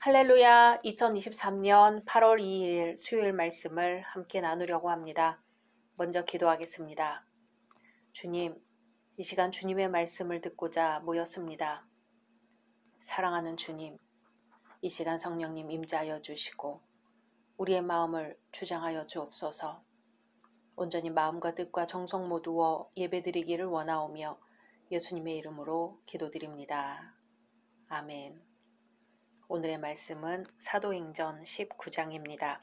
할렐루야, 2023년 8월 2일 수요일 말씀을 함께 나누려고 합니다. 먼저 기도하겠습니다. 주님, 이 시간 주님의 말씀을 듣고자 모였습니다. 사랑하는 주님, 이 시간 성령님 임재하여 주시고 우리의 마음을 주장하여 주옵소서. 온전히 마음과 뜻과 정성 모두어 예배드리기를 원하오며 예수님의 이름으로 기도드립니다. 아멘. 오늘의 말씀은 사도행전 19장입니다.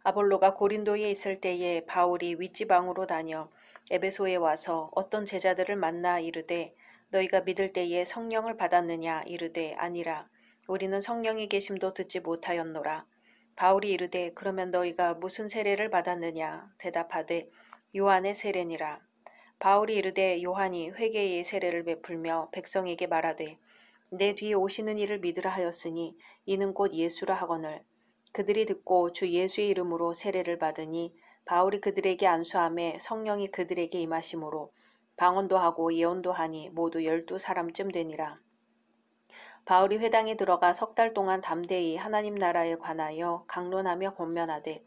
아볼로가 고린도에 있을 때에 바울이 윗지방으로 다녀 에베소에 와서 어떤 제자들을 만나 이르되 너희가 믿을 때에 성령을 받았느냐 이르되 아니라 우리는 성령이 계심도 듣지 못하였노라. 바울이 이르되 그러면 너희가 무슨 세례를 받았느냐 대답하되 요한의 세례니라. 바울이 이르되 요한이 회개의 세례를 베풀며 백성에게 말하되 내 뒤에 오시는 이를 믿으라 하였으니 이는 곧 예수라 하거늘 그들이 듣고 주 예수의 이름으로 세례를 받으니 바울이 그들에게 안수하매 성령이 그들에게 임하심으로 방언도 하고 예언도 하니 모두 12사람쯤 되니라. 바울이 회당에 들어가 석 달 동안 담대히 하나님 나라에 관하여 강론하며 권면하되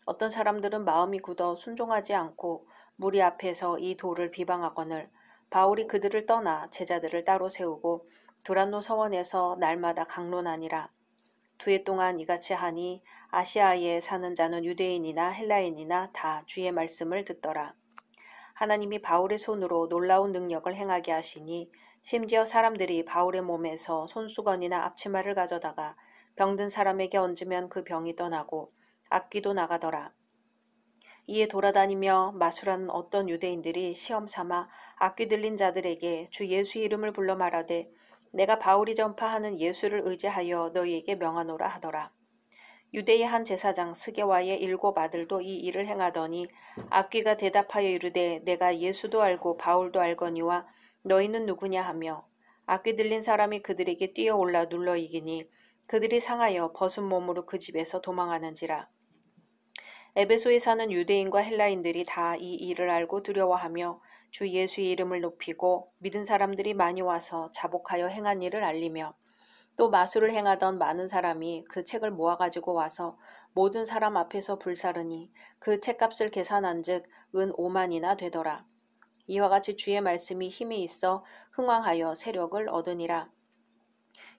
어떤 사람들은 마음이 굳어 순종하지 않고 무리 앞에서 이 도를 비방하거늘 바울이 그들을 떠나 제자들을 따로 세우고 두란노 서원에서 날마다 강론하니라. 2해 동안 이같이 하니 아시아에 사는 자는 유대인이나 헬라인이나 다 주의 말씀을 듣더라. 하나님이 바울의 손으로 놀라운 능력을 행하게 하시니 심지어 사람들이 바울의 몸에서 손수건이나 앞치마를 가져다가 병든 사람에게 얹으면 그 병이 떠나고 악귀도 나가더라. 이에 돌아다니며 마술하는 어떤 유대인들이 시험 삼아 악귀 들린 자들에게 주 예수의 이름을 불러 말하되 내가 바울이 전파하는 예수를 의지하여 너희에게 명하노라 하더라. 유대의 한 제사장 스게와의 7 아들도 이 일을 행하더니 악귀가 대답하여 이르되 내가 예수도 알고 바울도 알거니와 너희는 누구냐 하며 악귀 들린 사람이 그들에게 뛰어올라 눌러 이기니 그들이 상하여 벗은 몸으로 그 집에서 도망하는지라. 에베소에 사는 유대인과 헬라인들이 다 이 일을 알고 두려워하며 주 예수의 이름을 높이고 믿은 사람들이 많이 와서 자복하여 행한 일을 알리며 또 마술을 행하던 많은 사람이 그 책을 모아가지고 와서 모든 사람 앞에서 불사르니 그 책값을 계산한즉 은 5만이나 되더라. 이와 같이 주의 말씀이 힘이 있어 흥왕하여 세력을 얻으니라.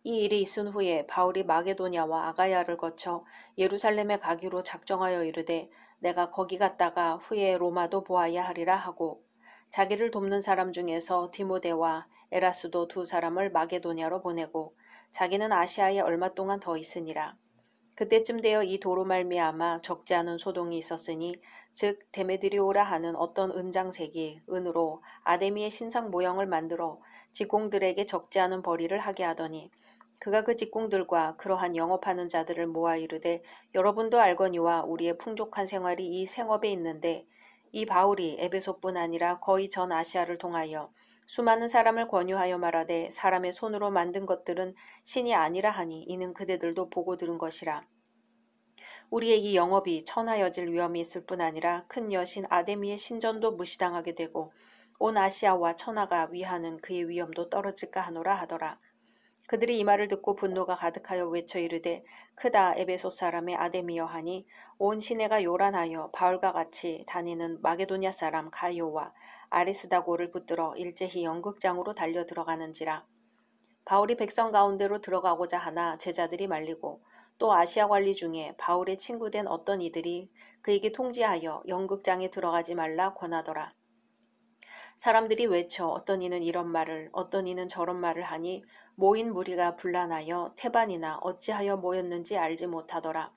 이 일이 있은 후에 바울이 마게도냐와 아가야를 거쳐 예루살렘에 가기로 작정하여 이르되 내가 거기 갔다가 후에 로마도 보아야 하리라 하고 자기를 돕는 사람 중에서 디모데와 에라스도 2사람을 마게도냐로 보내고 자기는 아시아에 얼마 동안 더 있으니라. 그때쯤 되어 이 도로 말미암아 적지 않은 소동이 있었으니 즉 데메드리오라 하는 어떤 은장색이 은으로 아데미의 신상 모형을 만들어 직공들에게 적지 않은 벌이를 하게 하더니 그가 그 직공들과 그러한 영업하는 자들을 모아 이르되 여러분도 알거니와 우리의 풍족한 생활이 이 생업에 있는데 이 바울이 에베소뿐 아니라 거의 전 아시아를 통하여 수많은 사람을 권유하여 말하되 사람의 손으로 만든 것들은 신이 아니라 하니 이는 그대들도 보고 들은 것이라. 우리의 이 영업이 천하여질 위험이 있을 뿐 아니라 큰 여신 아데미의 신전도 무시당하게 되고 온 아시아와 천하가 위하는 그의 위엄도 떨어질까 하노라 하더라. 그들이 이 말을 듣고 분노가 가득하여 외쳐 이르되 크다 에베소 사람의 아데미여 하니 온 시내가 요란하여 바울과 같이 다니는 마게도냐 사람 가이오와 아리스다고를 붙들어 일제히 연극장으로 달려 들어가는지라. 바울이 백성 가운데로 들어가고자 하나 제자들이 말리고 또 아시아 관리 중에 바울의 친구된 어떤 이들이 그에게 통지하여 연극장에 들어가지 말라 권하더라. 사람들이 외쳐 어떤 이는 이런 말을 어떤 이는 저런 말을 하니 모인 무리가 분란하여 태반이나 어찌하여 모였는지 알지 못하더라.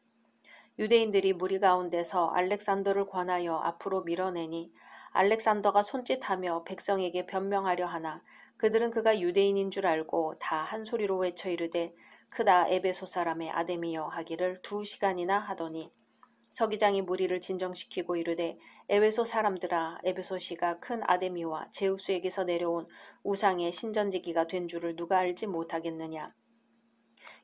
유대인들이 무리 가운데서 알렉산더를 권하여 앞으로 밀어내니 알렉산더가 손짓하며 백성에게 변명하려 하나 그들은 그가 유대인인 줄 알고 다 한 소리로 외쳐 이르되 크다 에베소 사람의 아데미여 하기를 2시간이나 하더니 서기장이 무리를 진정시키고 이르되 에베소 사람들아 에베소시가 큰 아데미와 제우스에게서 내려온 우상의 신전지기가 된 줄을 누가 알지 못하겠느냐.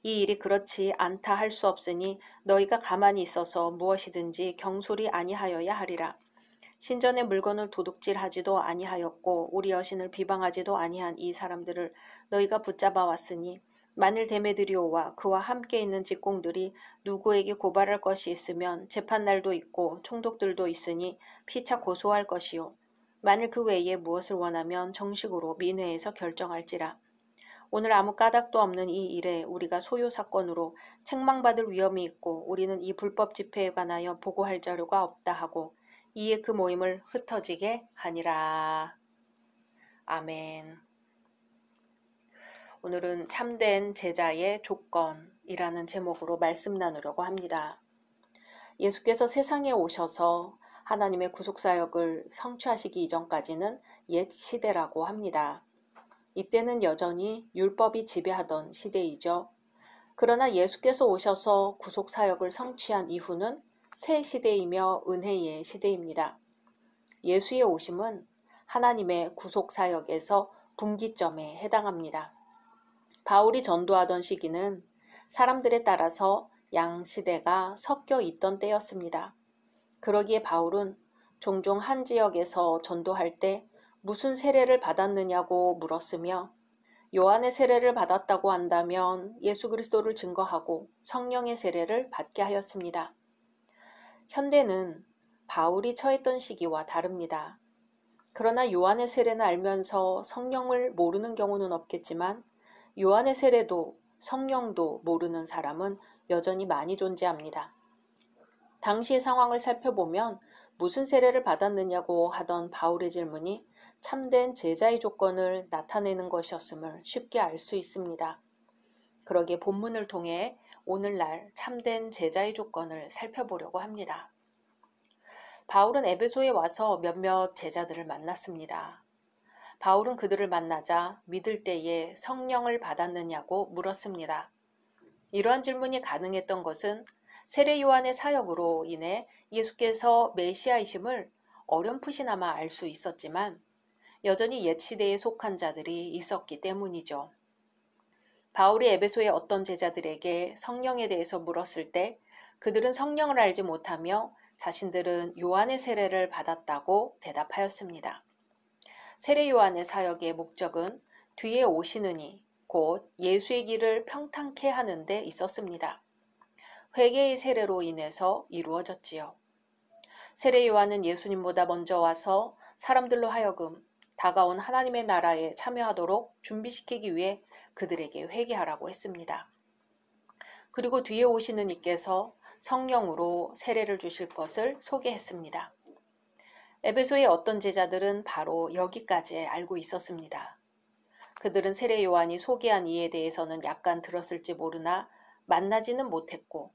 이 일이 그렇지 않다 할 수 없으니 너희가 가만히 있어서 무엇이든지 경솔이 아니하여야 하리라. 신전의 물건을 도둑질하지도 아니하였고 우리 여신을 비방하지도 아니한 이 사람들을 너희가 붙잡아 왔으니 만일 데메드리오와 그와 함께 있는 직공들이 누구에게 고발할 것이 있으면 재판날도 있고 총독들도 있으니 피차 고소할 것이요. 만일 그 외에 무엇을 원하면 정식으로 민회에서 결정할지라. 오늘 아무 까닭도 없는 이 일에 우리가 소요 사건으로 책망받을 위험이 있고 우리는 이 불법 집회에 관하여 보고할 자료가 없다 하고 이에 그 모임을 흩어지게 하니라. 아멘. 오늘은 참된 제자의 조건이라는 제목으로 말씀 나누려고 합니다. 예수께서 세상에 오셔서 하나님의 구속사역을 성취하시기 이전까지는 옛 시대라고 합니다. 이때는 여전히 율법이 지배하던 시대이죠. 그러나 예수께서 오셔서 구속사역을 성취한 이후는 새 시대이며 은혜의 시대입니다. 예수의 오심은 하나님의 구속사역에서 분기점에 해당합니다. 바울이 전도하던 시기는 사람들에 따라서 양시대가 섞여 있던 때였습니다. 그러기에 바울은 종종 한 지역에서 전도할 때 무슨 세례를 받았느냐고 물었으며 요한의 세례를 받았다고 한다면 예수 그리스도를 증거하고 성령의 세례를 받게 하였습니다. 현대는 바울이 처했던 시기와 다릅니다. 그러나 요한의 세례는 알면서 성령을 모르는 경우는 없겠지만 요한의 세례도 성령도 모르는 사람은 여전히 많이 존재합니다. 당시의 상황을 살펴보면 무슨 세례를 받았느냐고 하던 바울의 질문이 참된 제자의 조건을 나타내는 것이었음을 쉽게 알 수 있습니다. 그러기에 본문을 통해 오늘날 참된 제자의 조건을 살펴보려고 합니다. 바울은 에베소에 와서 몇몇 제자들을 만났습니다. 바울은 그들을 만나자 믿을 때에 성령을 받았느냐고 물었습니다. 이러한 질문이 가능했던 것은 세례 요한의 사역으로 인해 예수께서 메시아이심을 어렴풋이나마 알 수 있었지만 여전히 옛 시대에 속한 자들이 있었기 때문이죠. 바울이 에베소의 어떤 제자들에게 성령에 대해서 물었을 때 그들은 성령을 알지 못하며 자신들은 요한의 세례를 받았다고 대답하였습니다. 세례 요한의 사역의 목적은 뒤에 오시는 이, 곧 예수의 길을 평탄케 하는 데 있었습니다. 회개의 세례로 인해서 이루어졌지요. 세례 요한은 예수님보다 먼저 와서 사람들로 하여금 다가온 하나님의 나라에 참여하도록 준비시키기 위해 그들에게 회개하라고 했습니다. 그리고 뒤에 오시는 이께서 성령으로 세례를 주실 것을 소개했습니다. 에베소의 어떤 제자들은 바로 여기까지 알고 있었습니다. 그들은 세례 요한이 소개한 이에 대해서는 약간 들었을지 모르나 만나지는 못했고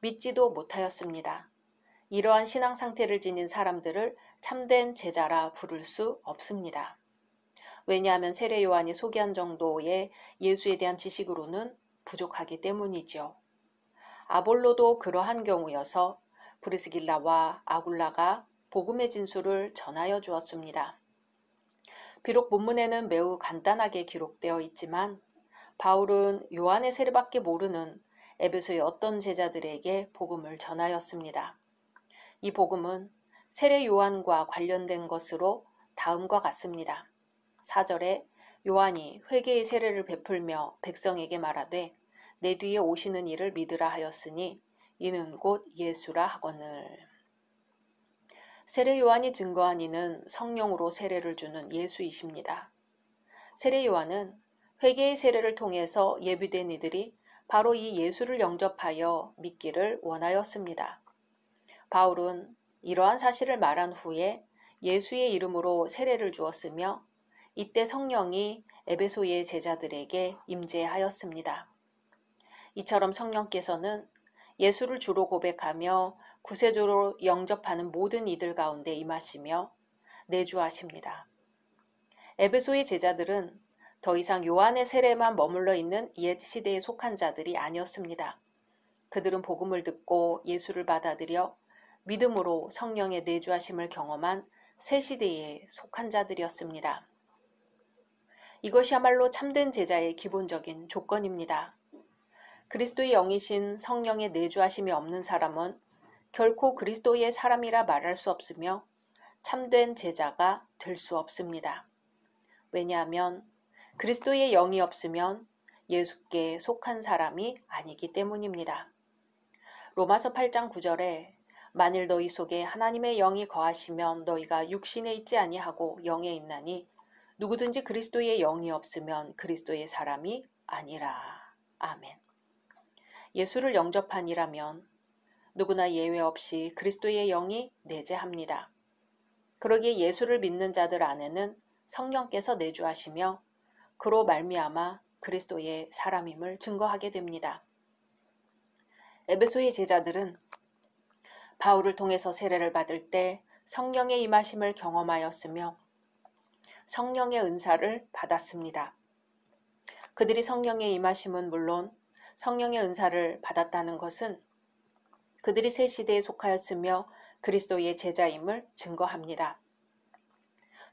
믿지도 못하였습니다. 이러한 신앙 상태를 지닌 사람들을 참된 제자라 부를 수 없습니다. 왜냐하면 세례 요한이 소개한 정도의 예수에 대한 지식으로는 부족하기 때문이죠. 아볼로도 그러한 경우여서 브리스길라와 아굴라가 복음의 진술을 전하여 주었습니다. 비록 본문에는 매우 간단하게 기록되어 있지만 바울은 요한의 세례밖에 모르는 에베소의 어떤 제자들에게 복음을 전하였습니다. 이 복음은 세례 요한과 관련된 것으로 다음과 같습니다. 4절에 요한이 회개의 세례를 베풀며 백성에게 말하되 내 뒤에 오시는 이를 믿으라 하였으니 이는 곧 예수라 하거늘. 세례 요한이 증거한 이는 성령으로 세례를 주는 예수이십니다. 세례 요한은 회개의 세례를 통해서 예비된 이들이 바로 이 예수를 영접하여 믿기를 원하였습니다. 바울은 이러한 사실을 말한 후에 예수의 이름으로 세례를 주었으며 이때 성령이 에베소의 제자들에게 임재하였습니다. 이처럼 성령께서는 예수를 주로 고백하며 구세주로 영접하는 모든 이들 가운데 임하시며 내주하십니다. 에베소의 제자들은 더 이상 요한의 세례만 머물러 있는 옛 시대에 속한 자들이 아니었습니다. 그들은 복음을 듣고 예수를 받아들여 믿음으로 성령의 내주하심을 경험한 새 시대에 속한 자들이었습니다. 이것이야말로 참된 제자의 기본적인 조건입니다. 그리스도의 영이신 성령의 내주하심이 없는 사람은 결코 그리스도의 사람이라 말할 수 없으며 참된 제자가 될 수 없습니다. 왜냐하면 그리스도의 영이 없으면 예수께 속한 사람이 아니기 때문입니다. 로마서 8장 9절에 만일 너희 속에 하나님의 영이 거하시면 너희가 육신에 있지 아니하고 영에 있나니 누구든지 그리스도의 영이 없으면 그리스도의 사람이 아니라. 아멘. 예수를 영접한 이라면 누구나 예외 없이 그리스도의 영이 내재합니다. 그러기에 예수를 믿는 자들 안에는 성령께서 내주하시며 그로 말미암아 그리스도의 사람임을 증거하게 됩니다. 에베소의 제자들은 바울을 통해서 세례를 받을 때 성령의 임하심을 경험하였으며 성령의 은사를 받았습니다. 그들이 성령의 임하심은 물론 성령의 은사를 받았다는 것은 그들이 새 시대에 속하였으며 그리스도의 제자임을 증거합니다.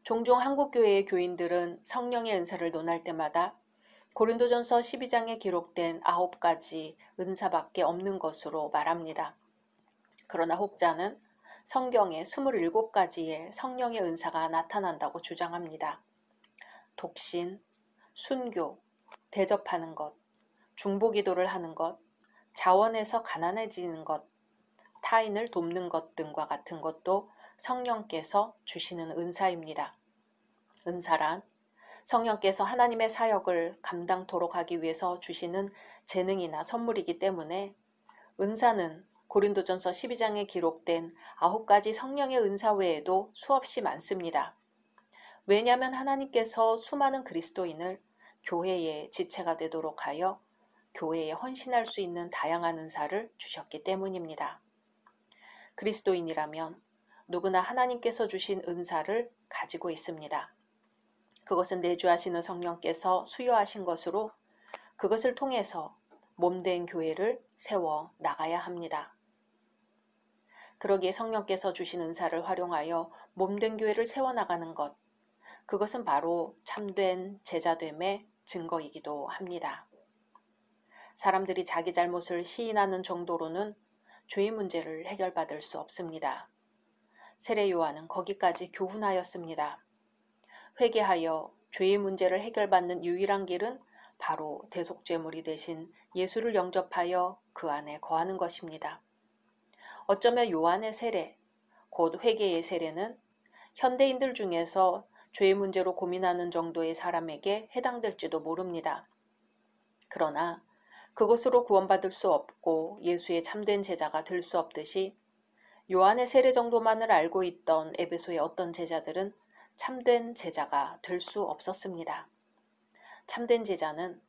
종종 한국교회의 교인들은 성령의 은사를 논할 때마다 고린도전서 12장에 기록된 9가지 은사밖에 없는 것으로 말합니다. 그러나 혹자는 성경에 27가지의 성령의 은사가 나타난다고 주장합니다. 독신, 순교, 대접하는 것, 중보기도를 하는 것, 자원해서 가난해지는 것, 타인을 돕는 것 등과 같은 것도 성령께서 주시는 은사입니다. 은사란 성령께서 하나님의 사역을 감당토록 하기 위해서 주시는 재능이나 선물이기 때문에 은사는 고린도전서 12장에 기록된 9가지 성령의 은사 외에도 수없이 많습니다. 왜냐하면 하나님께서 수많은 그리스도인을 교회의 지체가 되도록 하여 교회에 헌신할 수 있는 다양한 은사를 주셨기 때문입니다. 그리스도인이라면 누구나 하나님께서 주신 은사를 가지고 있습니다. 그것은 내주하시는 성령께서 수여하신 것으로 그것을 통해서 몸된 교회를 세워 나가야 합니다. 그러기에 성령께서 주신 은사를 활용하여 몸된 교회를 세워나가는 것, 그것은 바로 참된 제자됨의 증거이기도 합니다. 사람들이 자기 잘못을 시인하는 정도로는 죄의 문제를 해결받을 수 없습니다. 세례 요한은 거기까지 교훈하였습니다. 회개하여 죄의 문제를 해결받는 유일한 길은 바로 대속죄물이 되신 예수를 영접하여 그 안에 거하는 것입니다. 어쩌면 요한의 세례, 곧 회개의 세례는 현대인들 중에서 죄의 문제로 고민하는 정도의 사람에게 해당될지도 모릅니다. 그러나 그것으로 구원받을 수 없고 예수의 참된 제자가 될 수 없듯이 요한의 세례 정도만을 알고 있던 에베소의 어떤 제자들은 참된 제자가 될 수 없었습니다. 참된 제자는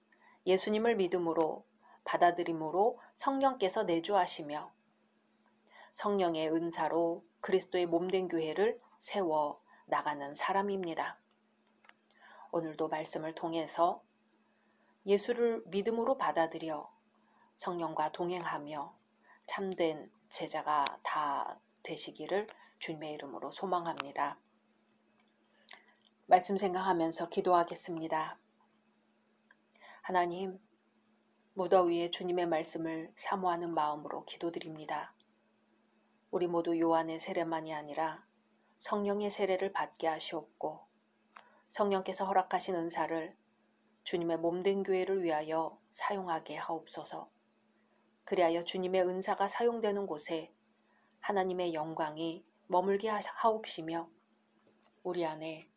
예수님을 믿음으로 받아들임으로 성령께서 내주하시며 성령의 은사로 그리스도의 몸된 교회를 세워 나가는 사람입니다. 오늘도 말씀을 통해서 예수를 믿음으로 받아들여 성령과 동행하며 참된 제자가 다 되시기를 주님의 이름으로 소망합니다. 말씀 생각하면서 기도하겠습니다. 하나님, 무더위에 주님의 말씀을 사모하는 마음으로 기도드립니다. 우리 모두 요한의 세례만이 아니라 성령의 세례를 받게 하시옵고 성령께서 허락하신 은사를 주님의 몸된 교회를 위하여 사용하게 하옵소서. 그리하여 주님의 은사가 사용되는 곳에 하나님의 영광이 머물게 하옵시며 우리 안에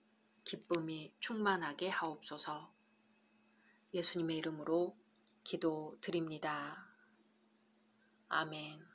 기쁨이 충만하게 하옵소서. 예수님의 이름으로 기도드립니다. 아멘.